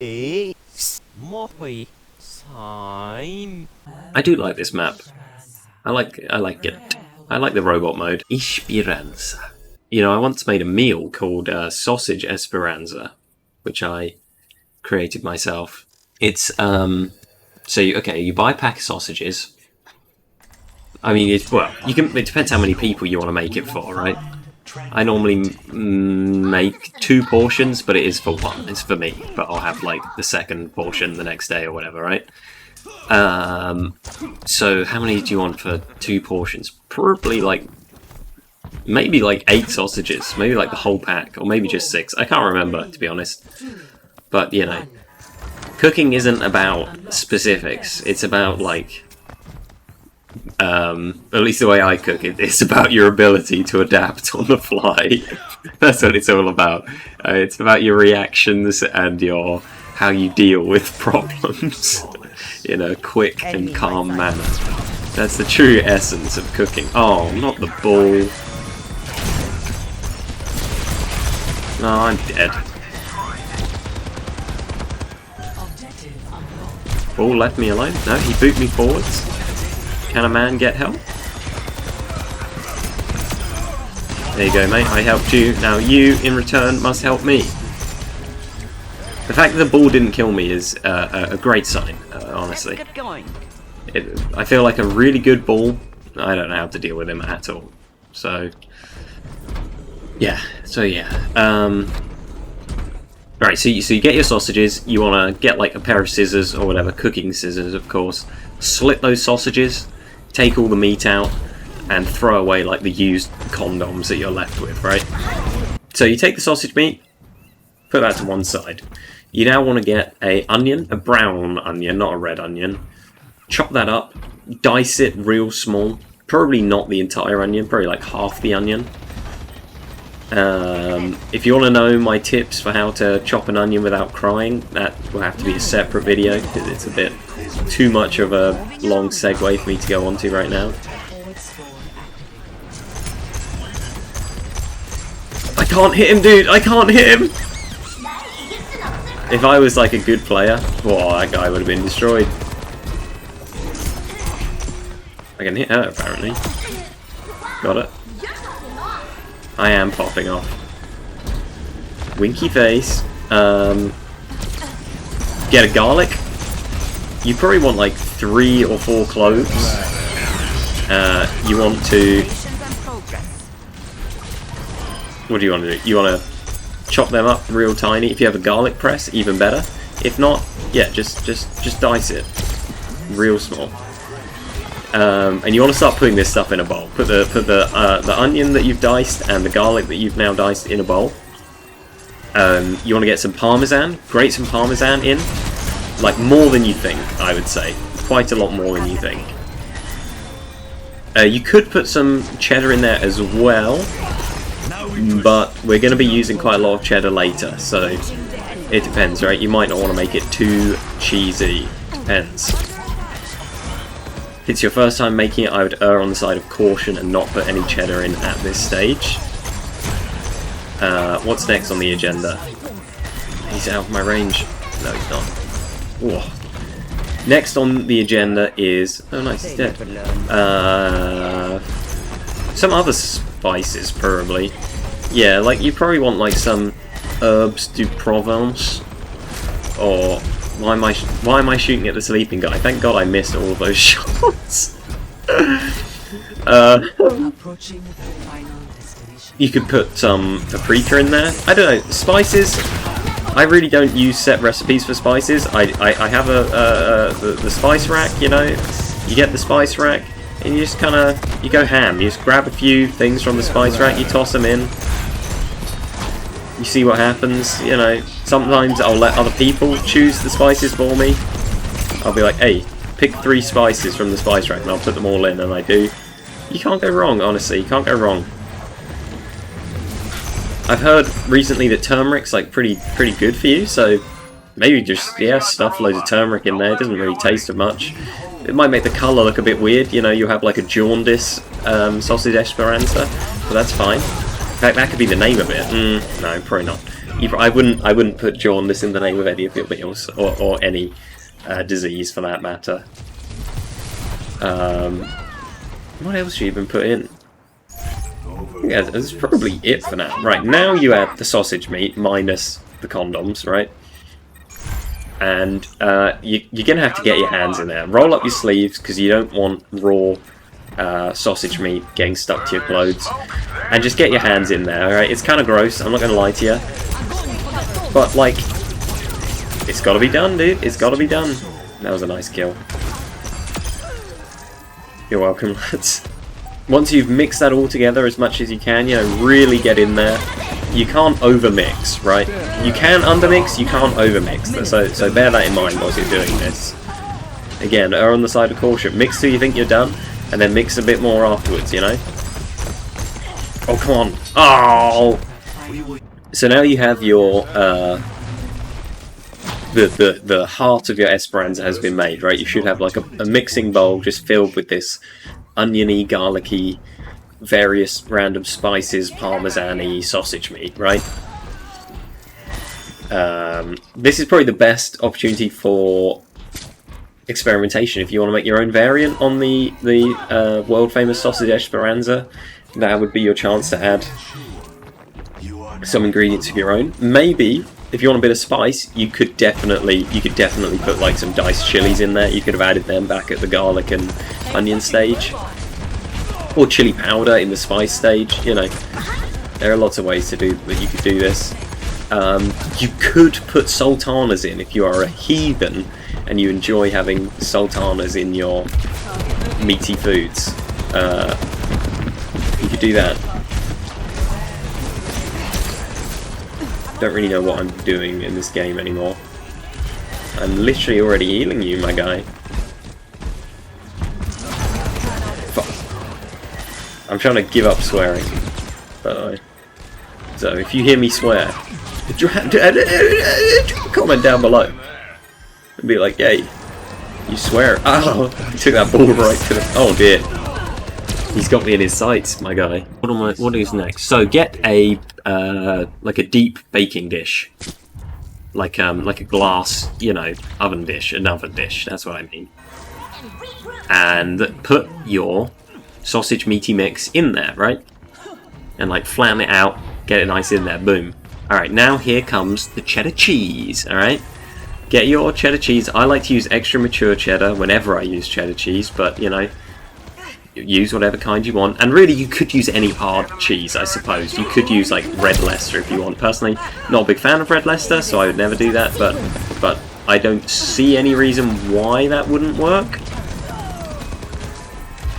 I do like this map. I like it. I like the robot mode. Esperança. You know, I once made a meal called sausage Esperança, which I created myself. It's so you buy a pack of sausages. I mean, it depends how many people you want to make it for, right? I normally make 2 portions, but it is for one. It's for me, but I'll have like the second portion the next day or whatever, right? So how many do you want for 2 portions? Probably maybe 8 sausages, maybe like the whole pack, or maybe just 6. I can't remember, to be honest. But you know, cooking isn't about specifics. It's about at least the way I cook it, it's about your ability to adapt on the fly. That's what it's all about. It's about your reactions and how you deal with problems in a quick and calm manner. That's the true essence of cooking. Oh, not the ball. No, I'm dead. Ball left me alone. No, he booted me forwards. Can a man get help? There you go, mate. I helped you. Now you, in return, must help me. The fact that the ball didn't kill me is a great sign, honestly. I feel like a really good ball. I don't know how to deal with him at all. So, yeah. Right, so you get your sausages. You want to get a pair of scissors or whatever, cooking scissors, of course. Slit those sausages. Take all the meat out and throw away the used condoms that you're left with, right? So you take the sausage meat, put that to one side. You now want to get a brown onion, not a red onion. Chop that up, dice it real small. Probably not the entire onion, probably half the onion. If you want to know my tips for how to chop an onion without crying, that will have to be a separate video because it's a bit too much of a long segue for me to go onto right now. I can't hit him, dude! I can't hit him! If I was a good player, that guy would have been destroyed. I can hit her, apparently. Got it. I am popping off. Winky face. Get a garlic. You probably want 3 or 4 cloves. You want to... What do you want to do? You want to chop them up real tiny. If you have a garlic press, even better. If not, yeah, just dice it real small. And you want to start putting this stuff in a bowl. Put the onion that you've diced and the garlic that you've now diced in a bowl. You want to get some parmesan. Grate some parmesan in. More than you think, I would say. Quite a lot more than you think. You could put some cheddar in there as well. But we're going to be using quite a lot of cheddar later. So it depends, right? You might not want to make it too cheesy. Depends. If it's your first time making it, I would err on the side of caution and not put any cheddar in at this stage. What's next on the agenda? He's out of my range. No, he's not. Whoa. Next on the agenda is... Oh, nice, he's dead. Some other spices, probably. Yeah, you probably want, some herbs du Provence. Or... Why am I shooting at the sleeping guy? Thank God I missed all of those shots. You could put some paprika in there. I don't know, spices. I really don't use set recipes for spices. I have the spice rack. You know, you get the spice rack and you just you go ham. You just grab a few things from the spice rack, you toss them in. You see what happens, you know. Sometimes I'll let other people choose the spices for me. I'll be like, hey, pick 3 spices from the spice rack and I'll put them all in, and I do. You can't go wrong, honestly, you can't go wrong. I've heard recently that turmeric's pretty good for you, so maybe just, stuff loads of turmeric in there. It doesn't really taste of much. It might make the colour look a bit weird, you know, you'll have a jaundice sausage Esperança, but that's fine. In fact, that could be the name of it. No, probably not. I wouldn't put jaundice in the name of any of your meals, or any disease for that matter. What else should you even put in? Yeah, that's probably it for now. Right, now you add the sausage meat minus the condoms, right? And you're going to have to get your hands in there. Roll up your sleeves, because you don't want raw sausage meat getting stuck to your clothes. And just get your hands in there, alright? It's kind of gross, I'm not going to lie to you. But, like, it's got to be done, dude. It's got to be done. That was a nice kill. You're welcome, lads. Once you've mixed that all together as much as you can, you know, really get in there. You can't overmix, right? You can undermix, you can't overmix. So bear that in mind whilst you're doing this. Again, err on the side of caution. Mix till you think you're done, and then mix a bit more afterwards, you know? Oh, come on. Oh! So now you have your, the heart of your Esperança has been made, right? You should have like a mixing bowl just filled with this oniony, garlicky, various random spices, parmesan-y sausage meat, right? This is probably the best opportunity for experimentation. If you want to make your own variant on the world-famous sausage Esperança, that would be your chance to add some ingredients of your own. Maybe if you want a bit of spice, you could definitely put like some diced chilies in there. You could have added them back at the garlic and onion stage, or chili powder in the spice stage. You know, there are lots of ways to do that. You could do this. You could put sultanas in if you are a heathen and you enjoy having sultanas in your meaty foods. You could do that. Don't really know what I'm doing in this game anymore. I'm literally already healing you, my guy. Fuck. I'm trying to give up swearing, by the way. So if you hear me swear, comment down below and be like, "Yay, you swear!" Oh, he took that ball right to the. Oh dear. He's got me in his sights, my guy. What is next? So get a like a deep baking dish, like a glass, you know, oven dish, an oven dish. That's what I mean. And put your sausage meaty mix in there, right? And like flatten it out, get it nice in there. Boom. All right, now here comes the cheddar cheese. All right, get your cheddar cheese. I like to use extra mature cheddar whenever I use cheddar cheese, but you know. Use whatever kind you want, and really you could use any hard cheese, I suppose. You could use like red Leicester if you want. Personally, not a big fan of red Leicester, so I would never do that, but I don't see any reason why that wouldn't work.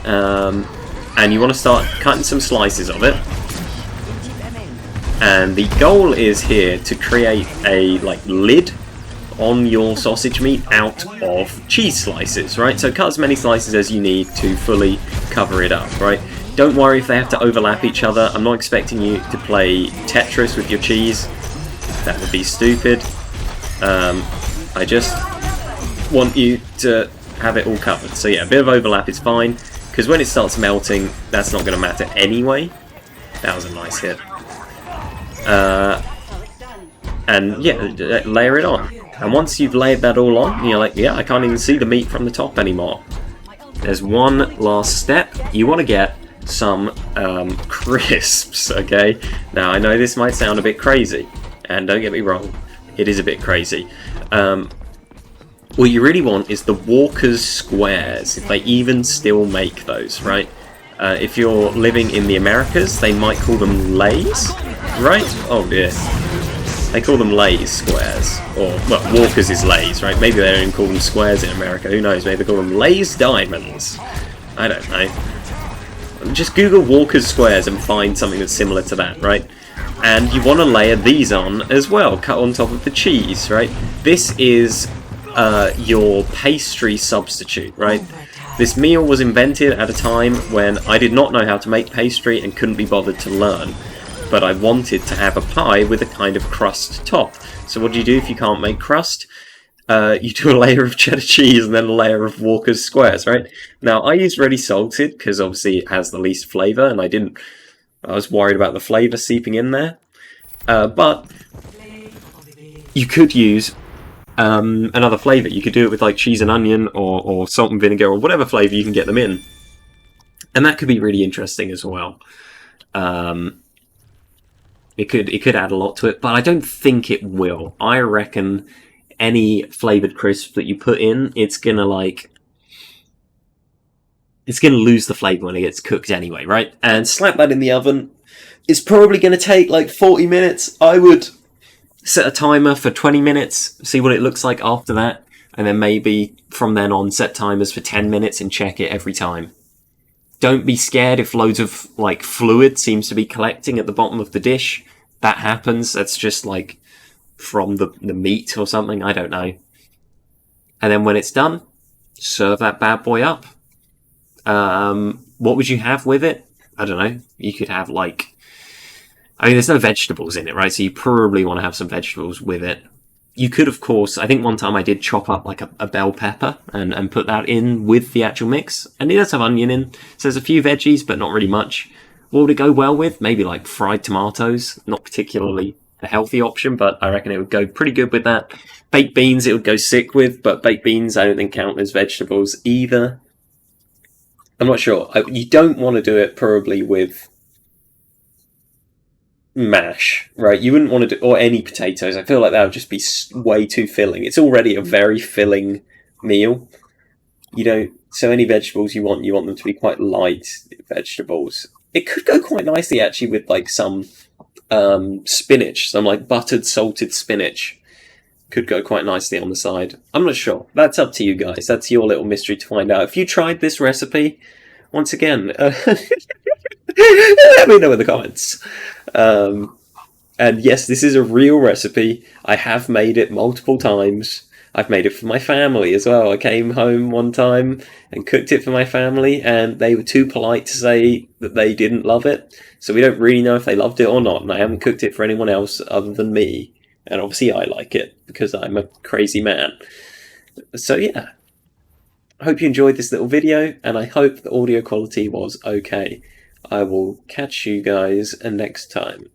And you want to start cutting some slices of it, and the goal is here to create a like lid on your sausage meat out of cheese slices, right? So cut as many slices as you need to fully cover it up, right? Don't worry if they have to overlap each other. I'm not expecting you to play Tetris with your cheese. That would be stupid. I just want you to have it all covered. So yeah, a bit of overlap is fine, because when it starts melting, that's not going to matter anyway. That was a nice hit. And yeah, layer it on. And once you've laid that all on, you're like, yeah, I can't even see the meat from the top anymore. There's one last step. You want to get some crisps, okay? Now, I know this might sound a bit crazy, and don't get me wrong, it is a bit crazy. What you really want is the Walker's Squares, if they even still make those, right? If you're living in the Americas, they might call them Lays, right? Oh dear. They call them Lay's squares, or, well, Walker's is Lay's, right? Maybe they don't even call them squares in America, who knows? Maybe they call them Lay's diamonds. I don't know. Just Google Walker's squares and find something that's similar to that, right? And you want to layer these on as well, cut on top of the cheese, right? This is your pastry substitute, right? This meal was invented at a time when I did not know how to make pastry and couldn't be bothered to learn. But I wanted to have a pie with a kind of crust top. So what do you do if you can't make crust? You do a layer of cheddar cheese and then a layer of Walker's Squares, right? Now, I use ready salted because obviously it has the least flavour, and I was worried about the flavour seeping in there. But you could use another flavour. You could do it with like cheese and onion or salt and vinegar or whatever flavour you can get them in. And that could be really interesting as well. It could add a lot to it, but I don't think it will. I reckon any flavoured crisp that you put in, it's gonna lose the flavour when it gets cooked anyway, right? And slap that in the oven. It's probably gonna take like 40 minutes. I would set a timer for 20 minutes, see what it looks like after that, and then maybe from then on set timers for 10 minutes and check it every time. Don't be scared if loads of like fluid seems to be collecting at the bottom of the dish. That happens. That's just like from the meat or something. I don't know. And then when it's done, serve that bad boy up. What would you have with it? I don't know. You could have like... I mean, there's no vegetables in it, right? So you probably want to have some vegetables with it. You could, of course, I think one time I did chop up like a bell pepper and put that in with the actual mix. And it does have onion in. So there's a few veggies, but not really much. What would it go well with? Maybe like fried tomatoes. Not particularly a healthy option, but I reckon it would go pretty good with that. Baked beans it would go sick with, but baked beans I don't think count as vegetables either. I'm not sure. You don't want to do it probably with mash, right? You wouldn't want to do, or any potatoes. I feel like that would just be way too filling. It's already a very filling meal. You don't, so any vegetables you want them to be quite light vegetables. It could go quite nicely actually with like some spinach, some like buttered salted spinach. Could go quite nicely on the side. I'm not sure. That's up to you guys. That's your little mystery to find out. If you tried this recipe, once again, let me know in the comments. And yes, this is a real recipe. I have made it multiple times. I've made it for my family as well. I came home one time and cooked it for my family, and they were too polite to say that they didn't love it. So we don't really know if they loved it or not, and I haven't cooked it for anyone else other than me. And obviously I like it, because I'm a crazy man. So yeah, I hope you enjoyed this little video, and I hope the audio quality was okay. I will catch you guys next time.